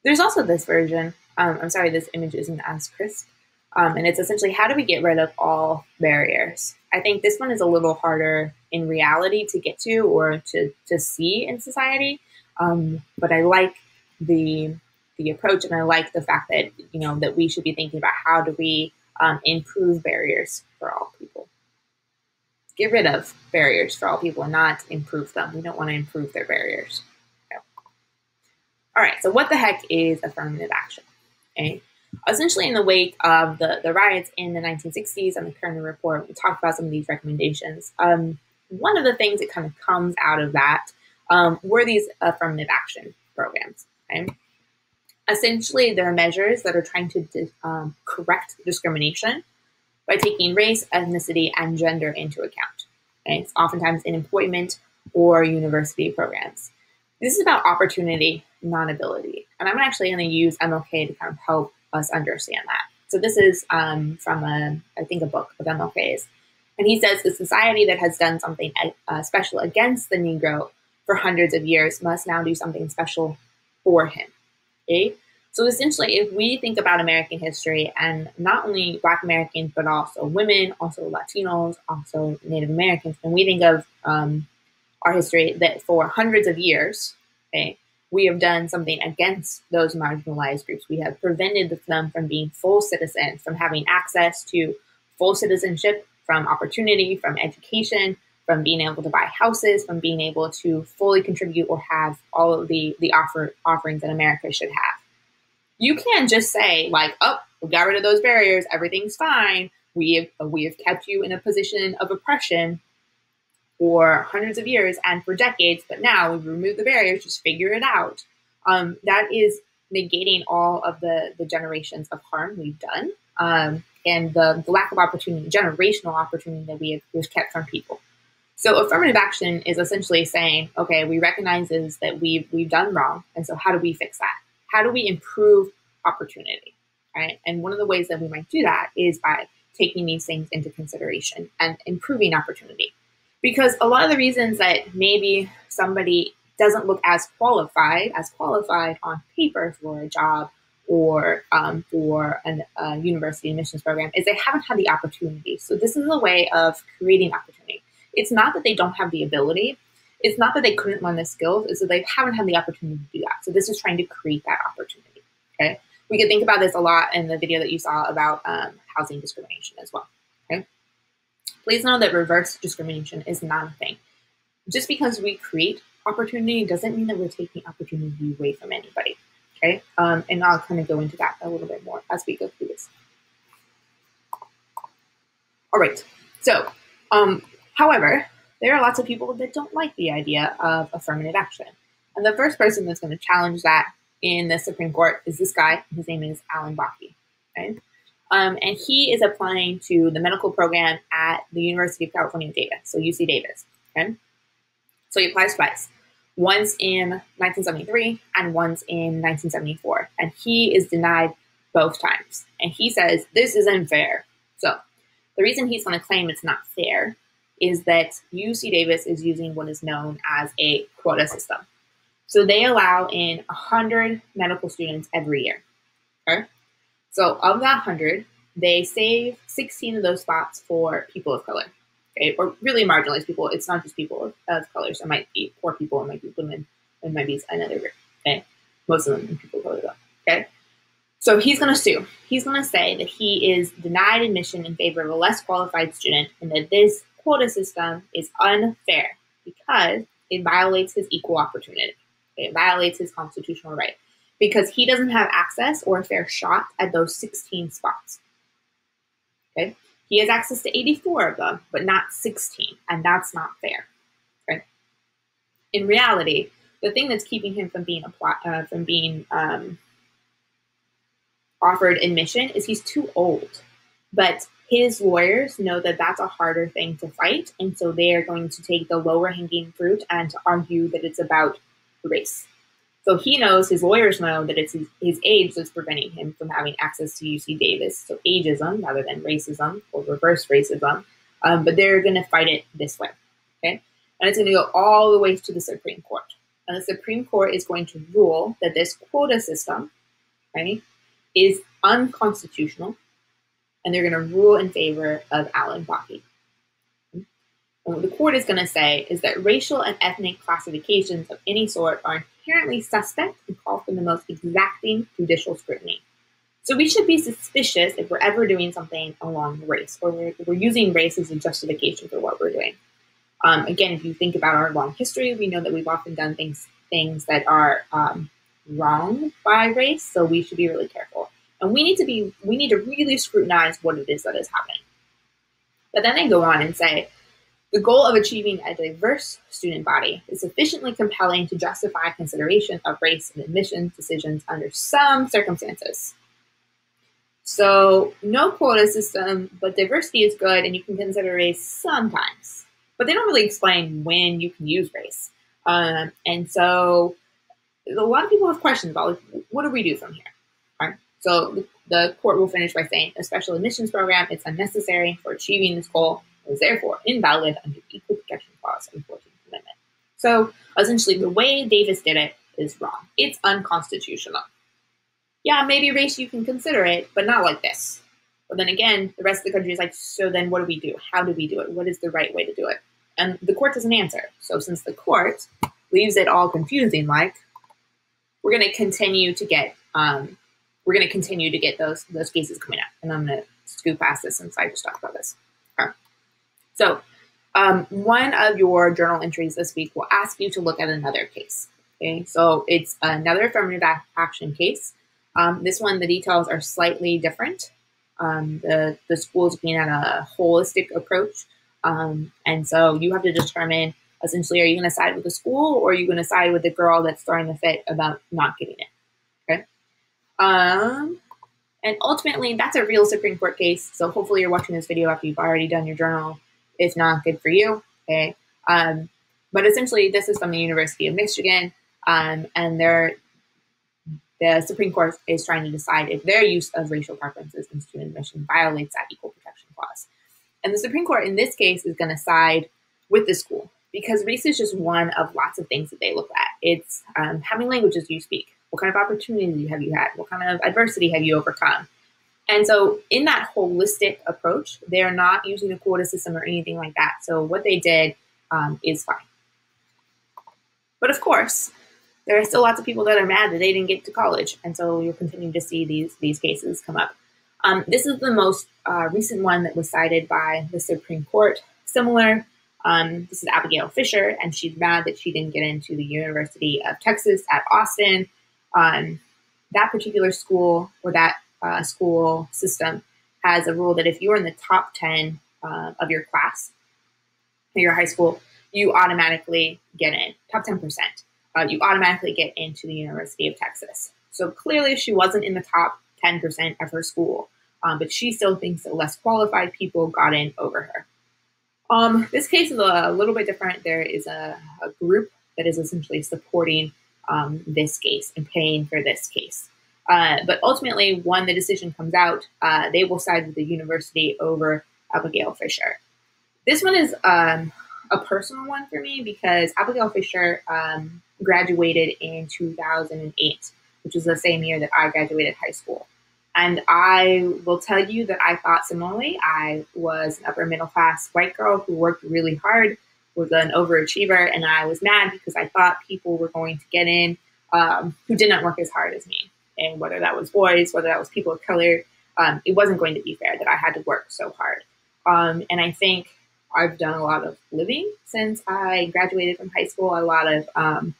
There's also this version. I'm sorry, this image isn't as crisp. And it's essentially, how do we get rid of all barriers? I think this one is a little harder in reality to get to or to see in society. But I like the approach, and I like the fact that, that we should be thinking about how do we improve barriers for all people. Get rid of barriers for all people and not improve them. We don't want to improve their barriers. Okay. All right, so what the heck is affirmative action? Okay. Essentially, in the wake of the riots in the 1960s and the Kerner Report, we talked about some of these recommendations. One of the things that kind of comes out of that were these affirmative action programs. Okay? Essentially, they're measures that are trying to correct discrimination by taking race, ethnicity, and gender into account. Okay? It's oftentimes in employment or university programs. This is about opportunity, not ability. And I'm actually going to use MLK to kind of help us understand that. So this is from, I think, a book of MLK's. And he says the society that has done something special against the Negro for hundreds of years must now do something special for him. Okay? So essentially, if we think about American history, and not only Black Americans, but also women, also Latinos, also Native Americans, and we think of our history that for hundreds of years, okay, we have done something against those marginalized groups. We have prevented them from being full citizens, from having access to full citizenship, from opportunity, from education, from being able to buy houses, from being able to fully contribute or have all of the offerings that America should have. You can't just say, like, oh, we got rid of those barriers, everything's fine. We have kept you in a position of oppression for hundreds of years and for decades, but now we've removed the barriers, just figure it out. That is negating all of the generations of harm we've done, and the lack of opportunity, generational opportunity that we've kept from people. So affirmative action is essentially saying, okay, we recognize that we've done wrong, and so how do we fix that? How do we improve opportunity, right? And one of the ways that we might do that is by taking these things into consideration and improving opportunity. Because a lot of the reasons that maybe somebody doesn't look as qualified on paper for a job or for a university admissions program is they haven't had the opportunity. So this is a way of creating opportunity. It's not that they don't have the ability. It's not that they couldn't learn the skills. It's that they haven't had the opportunity to do that. So this is trying to create that opportunity. Okay, we could think about this a lot in the video that you saw about housing discrimination as well. Okay. Please know that reverse discrimination is not a thing. Just because we create opportunity doesn't mean that we're taking opportunity away from anybody, okay? And I'll kind of go into that a little bit more as we go through this. All right, so, however, there are lots of people that don't like the idea of affirmative action. And the first person that's going to challenge that in the Supreme Court is this guy. His name is Alan Bakke, okay? And he is applying to the medical program at the University of California, Davis, so UC Davis. Okay? So he applies twice, once in 1973 and once in 1974. And he is denied both times. And he says, this isn't fair. So the reason he's going to claim it's not fair is that UC Davis is using what is known as a quota system. So they allow in 100 medical students every year. Okay? So of that 100, they save 16 of those spots for people of color, okay? Or really marginalized people. It's not just people of color. So it might be poor people, it might be women, it might be another group, okay? Most of them are people of color, though, okay? So he's going to sue. He's going to say that he is denied admission in favor of a less qualified student and that this quota system is unfair because it violates his equal opportunity. Okay? It violates his constitutional right. Because he doesn't have access or a fair shot at those 16 spots. Okay? He has access to 84 of them, but not 16, and that's not fair. Okay? In reality, the thing that's keeping him from being offered admission is he's too old. But his lawyers know that that's a harder thing to fight, and so they are going to take the lower hanging fruit and to argue that it's about race. So he knows, his lawyers know, that it's his age that's preventing him from having access to UC Davis. So ageism rather than racism, or reverse racism. But they're going to fight it this way. Okay? And it's going to go all the way to the Supreme Court. And the Supreme Court is going to rule that this quota system, right, is unconstitutional. And they're going to rule in favor of Alan Bakke. And what the court is going to say is that racial and ethnic classifications of any sort are inherently suspect and call for the most exacting judicial scrutiny. So we should be suspicious if we're ever doing something along race, or we're using race as a justification for what we're doing. Again, if you think about our long history, we know that we've often done things that are wrong by race, so we should be really careful. And we need to really scrutinize what it is that is happening. But then they go on and say, the goal of achieving a diverse student body is sufficiently compelling to justify consideration of race in admissions decisions under some circumstances. So no quota system, but diversity is good, and you can consider race sometimes. But they don't really explain when you can use race. And so a lot of people have questions about, like, what do we do from here? Right? So the court will finish by saying a special admissions program is unnecessary for achieving this goal and is therefore invalid under the Equal Protection Clause of the 14th Amendment. So essentially, the way Davis did it is wrong. It's unconstitutional. Yeah, maybe race, you can consider it, but not like this. But then again, the rest of the country is like, so then what do we do? How do we do it? What is the right way to do it? And the court doesn't answer. So since the court leaves it all confusing, like, we're going to continue to get those cases coming up. And I'm going to scoot past this since I just talked about this. Okay. So one of your journal entries this week will ask you to look at another case. Okay, so it's another affirmative action case. This one, the details are slightly different. The school is looking at a holistic approach. And so you have to determine, essentially, are you going to side with the school, or are you going to side with the girl that's throwing the fit about not getting it? Okay. And ultimately, that's a real Supreme Court case. So hopefully you're watching this video after you've already done your journal. If not, good for you. Okay. But essentially, this is from the University of Michigan, and the Supreme Court is trying to decide if their use of racial preferences in student admission violates that Equal Protection Clause. And the Supreme Court in this case is going to side with the school, because race is just one of lots of things that they look at. It's how many languages do you speak? What kind of opportunities have you had? What kind of adversity have you overcome? And so in that holistic approach, they're not using a quota system or anything like that. So what they did is fine. But of course, there are still lots of people that are mad that they didn't get to college. And so you'll continue to see these cases come up. This is the most recent one that was cited by the Supreme Court. Similar, this is Abigail Fisher, and she's mad that she didn't get into the University of Texas at Austin. That particular school, or that school system, has a rule that if you're in the top 10 of your class, or your high school, you automatically get in, top 10%. You automatically get into the University of Texas. So clearly she wasn't in the top 10% of her school, but she still thinks that less qualified people got in over her. This case is a little bit different. There is a group that is essentially supporting this case and paying for this case. But ultimately, when the decision comes out, they will side with the university over Abigail Fisher. This one is a personal one for me, because Abigail Fisher graduated in 2008, which is the same year that I graduated high school. And I will tell you that I thought similarly. I was an upper middle class white girl who worked really hard, was an overachiever, and I was mad because I thought people were going to get in who did not work as hard as me. And whether that was boys, whether that was people of color, it wasn't going to be fair that I had to work so hard. And I think I've done a lot of living since I graduated from high school, a lot of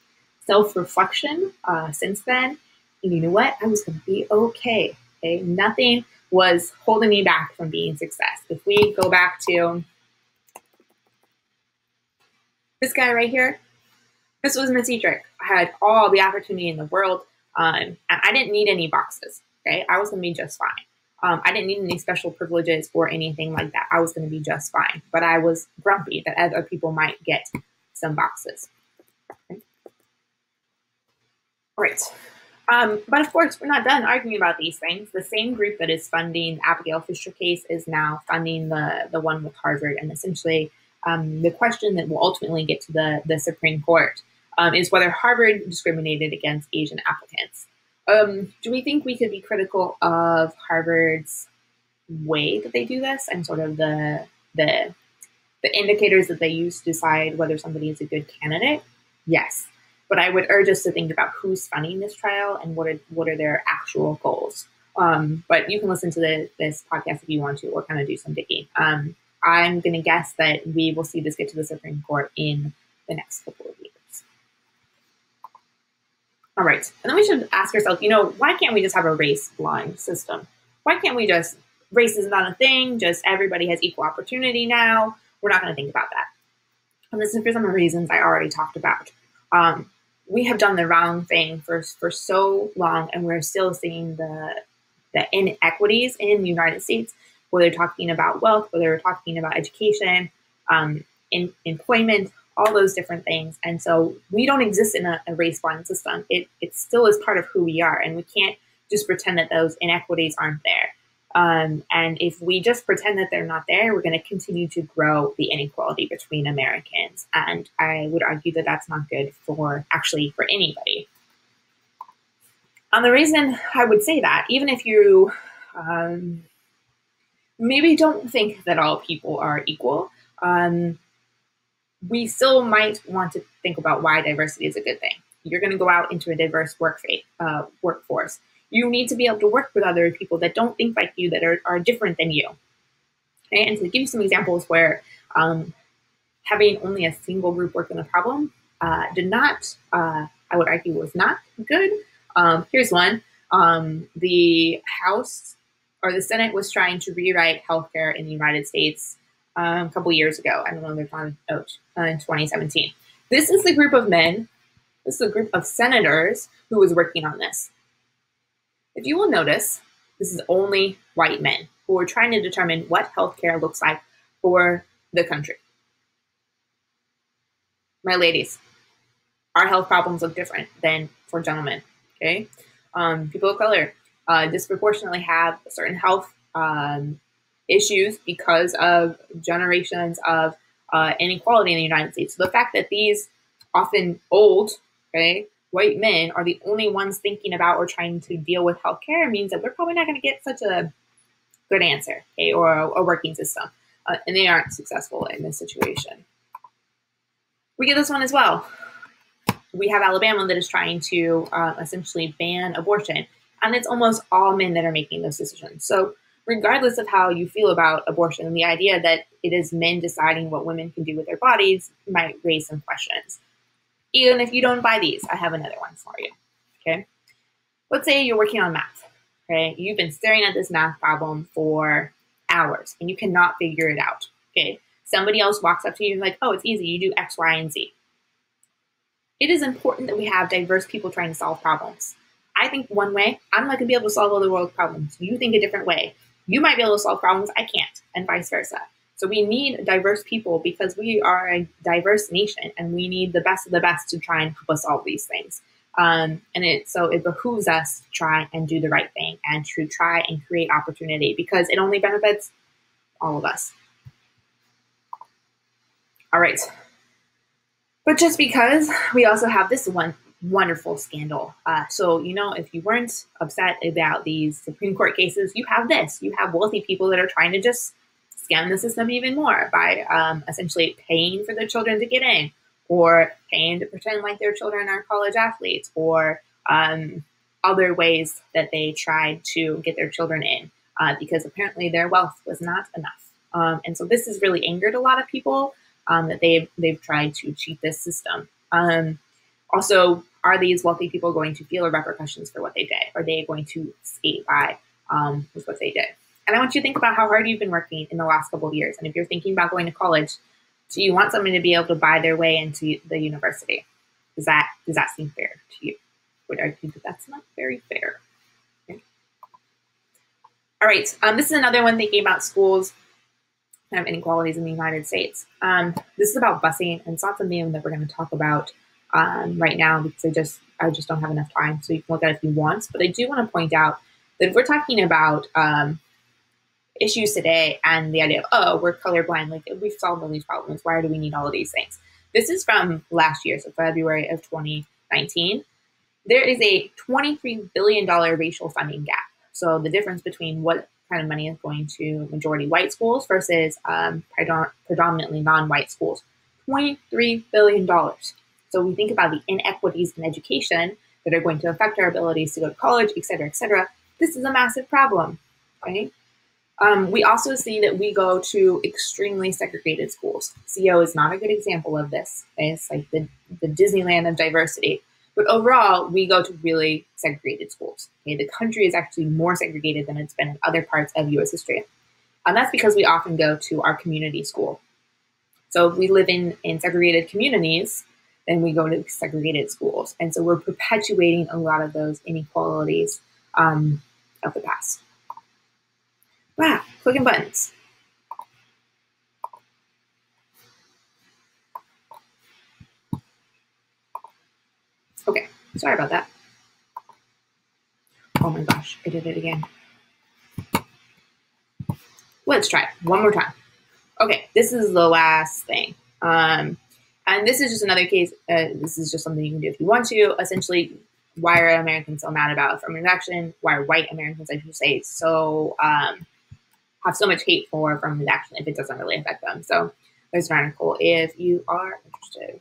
self-reflection since then. And you know what? I was going to be okay. Okay, nothing was holding me back from being success. If we go back to this guy right here, this was Miss Dietrich. I had all the opportunity in the world, and I didn't need any boxes. Okay, I was going to be just fine. I didn't need any special privileges or anything like that. I was going to be just fine. But I was grumpy that other people might get some boxes. Okay. All right. But of course, we're not done arguing about these things. The same group that is funding the Abigail Fisher case is now funding the one with Harvard. And essentially, the question that will ultimately get to the Supreme Court is whether Harvard discriminated against Asian applicants. Do we think we could be critical of Harvard's way that they do this and sort of the indicators that they use to decide whether somebody is a good candidate? Yes. But I would urge us to think about who's funding this trial and what are their actual goals. But you can listen to this podcast if you want to, or kind of do some digging. I'm going to guess that we will see this get to the Supreme Court in the next couple of years. All right. And then we should ask ourselves, why can't we just have a race-blind system? Why can't we just, race is not a thing, just everybody has equal opportunity now? We're not going to think about that. And this is for some of the reasons I already talked about. We have done the wrong thing for so long, and we're still seeing the inequities in the United States, whether they're talking about wealth, whether they're talking about education, employment, all those different things. And so we don't exist in a race-blind system. It still is part of who we are, and we can't just pretend that those inequities aren't there. And if we just pretend that they're not there, we're going to continue to grow the inequality between Americans. And I would argue that that's not good for anybody. The reason I would say that, even if you maybe don't think that all people are equal, we still might want to think about why diversity is a good thing. You're going to go out into a diverse workforce. You need to be able to work with other people that don't think like you, that are different than you. Okay? And to give you some examples where having only a single group work on a problem did not, I would argue, was not good. Here's one. The House or the Senate was trying to rewrite healthcare in the United States a couple years ago. I don't know, they're trying to in 2017. This is the group of men, this is a group of senators who was working on this. If you will notice, this is only white men who are trying to determine what healthcare looks like for the country. My ladies, our health problems look different than for gentlemen, okay? People of color disproportionately have certain health issues because of generations of inequality in the United States. So the fact that these often old, white men are the only ones thinking about or trying to deal with healthcare means that we're probably not going to get such a good answer, or a working system. And they aren't successful in this situation. We get this one as well. We have Alabama that is trying to essentially ban abortion, and it's almost all men that are making those decisions. So regardless of how you feel about abortion, the idea that it is men deciding what women can do with their bodies might raise some questions. Even if you don't buy these, I have another one for you, okay? Let's say you're working on math, okay? You've been staring at this math problem for hours, and you cannot figure it out, okay? Somebody else walks up to you and like, oh, it's easy, you do X, Y, and Z. It is important that we have diverse people trying to solve problems. I think one way, I'm not going to be able to solve all the world's problems. You think a different way. You might be able to solve problems I can't, and vice versa. So we need diverse people because we are a diverse nation, and we need the best of the best to try and help us solve these things. So it behooves us to try and do the right thing and to try and create opportunity because it only benefits all of us. All right. But just because, we also have this one wonderful scandal. So, if you weren't upset about these Supreme Court cases, you have this. You have wealthy people that are trying to just scam the system even more by essentially paying for their children to get in, or paying to pretend like their children are college athletes, or other ways that they tried to get their children in because apparently their wealth was not enough. And so this has really angered a lot of people that they've tried to cheat this system. Also, are these wealthy people going to feel the repercussions for what they did? Are they going to skate by with what they did? And I want you to think about how hard you've been working in the last couple of years. And if you're thinking about going to college, do you want someone to be able to buy their way into the university? Does that seem fair to you? I would argue that that's not very fair. Okay. All right, this is another one thinking about schools kind of inequalities in the United States. This is about busing, and it's not something that we're going to talk about right now because I just don't have enough time. So you can look at it if you want. But I do want to point out that if we're talking about issues today and the idea of, oh, we're colorblind, like we've solved all these problems, why do we need all of these things? This is from last year, so February of 2019. There is a $23 billion racial funding gap. So the difference between what kind of money is going to majority white schools versus predominantly non-white schools, $23 billion. So we think about the inequities in education that are going to affect our abilities to go to college, et cetera, et cetera. This is a massive problem, right? We also see that we go to extremely segregated schools. CO is not a good example of this. It's like the Disneyland of diversity. But overall, we go to really segregated schools. Okay? The country is actually more segregated than it's been in other parts of U.S. history. And that's because we often go to our community school. So if we live in segregated communities, then we go to segregated schools. And so we're perpetuating a lot of those inequalities of the past. Wow, clicking buttons. Okay, sorry about that. Oh my gosh, I did it again. Let's try it one more time. Okay, this is the last thing. And this is just another case. This is just something you can do if you want to. Essentially, why are Americans so mad about affirmative action? Why are white Americans, I should say, so have so much hate for affirmative action if it doesn't really affect them? So there's an article if you are interested.